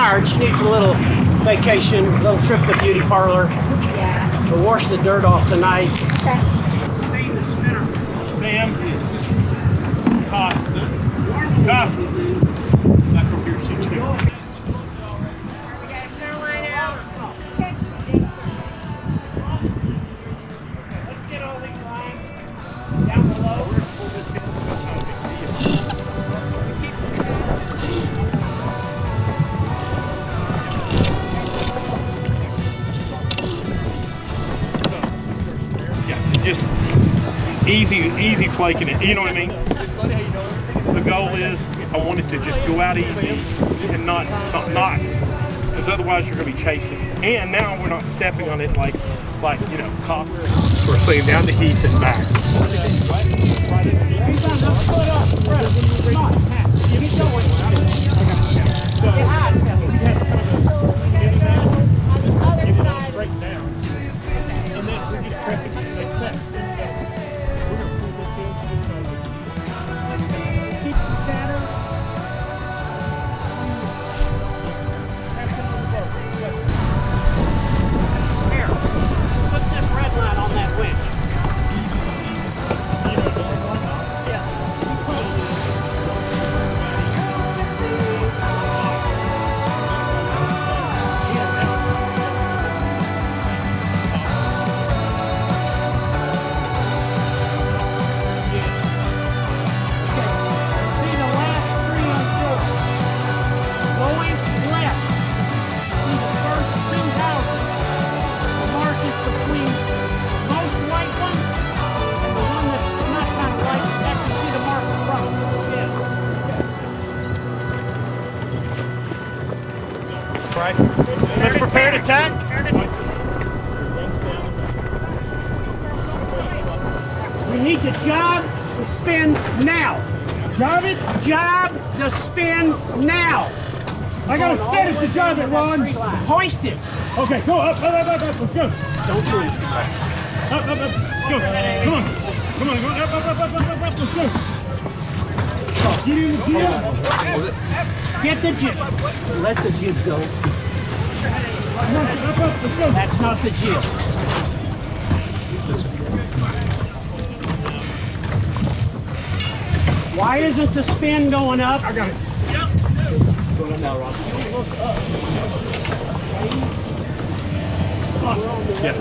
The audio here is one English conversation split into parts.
tired. She needs a little vacation, a little trip to beauty parlor. Yeah. We'll wash the dirt off tonight. Okay. See the spinner. Sam, Costa. Back over here, she too. We got a center line out. Let's get all these lines down below. Yeah, just easy flaking it. You know what I mean? The goal is I want it to just go out easy and not, because otherwise you're going to be chasing. And now we're not stepping on it like you know, Costa. So we're saying down the heath and back. Right. Let's prepare to attack. We need to job to spin now. Job it? Job to spin now. I got to set it to job it, Ron. Hoist it. Okay, go up, let's go. Don't do it. Up, let's go. Come on, go up, let's go. Get in the gear. Get the jib. Let the jib go. Up, let's go. That's not the jib. Why isn't the spin going up? I got it. Yes.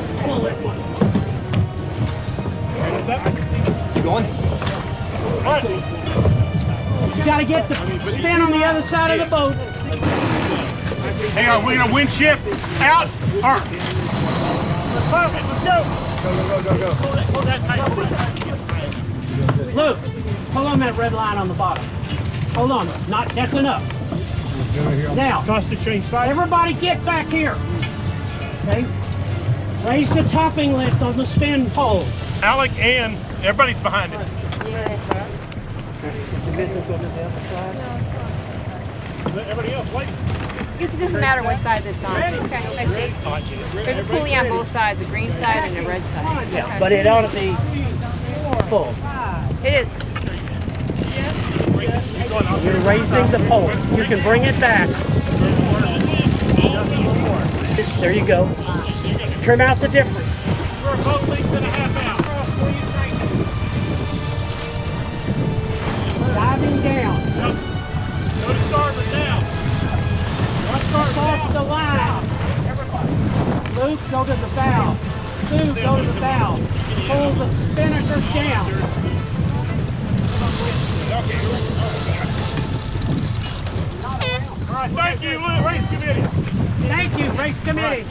What's up? You going? All right. You gotta get the spin on the other side of the boat. Hey, are we gonna wind shift out or? Let's go. Luke, hold on that red line on the bottom. Hold on, that's enough. Now, Costa change sides. everybody get back here. Okay? Raise the topping lift on the spin pole. Alec and everybody's behind us. Everybody else, wait. I guess it doesn't matter what side it's on. Okay, I see. There's a pulley on both sides, a green side and a red side. Yeah, Okay. but it ought to be full. It is. You're raising the pole. You can bring it back. There you go. Trim out the difference. We're a boat length and a half out. Diving down. Go to starboard now. Push off the line. Luke, go to the bow. Sue, go to the bow. Pull the spinnaker down. All right, thank you, race committee. Thank you, race committee.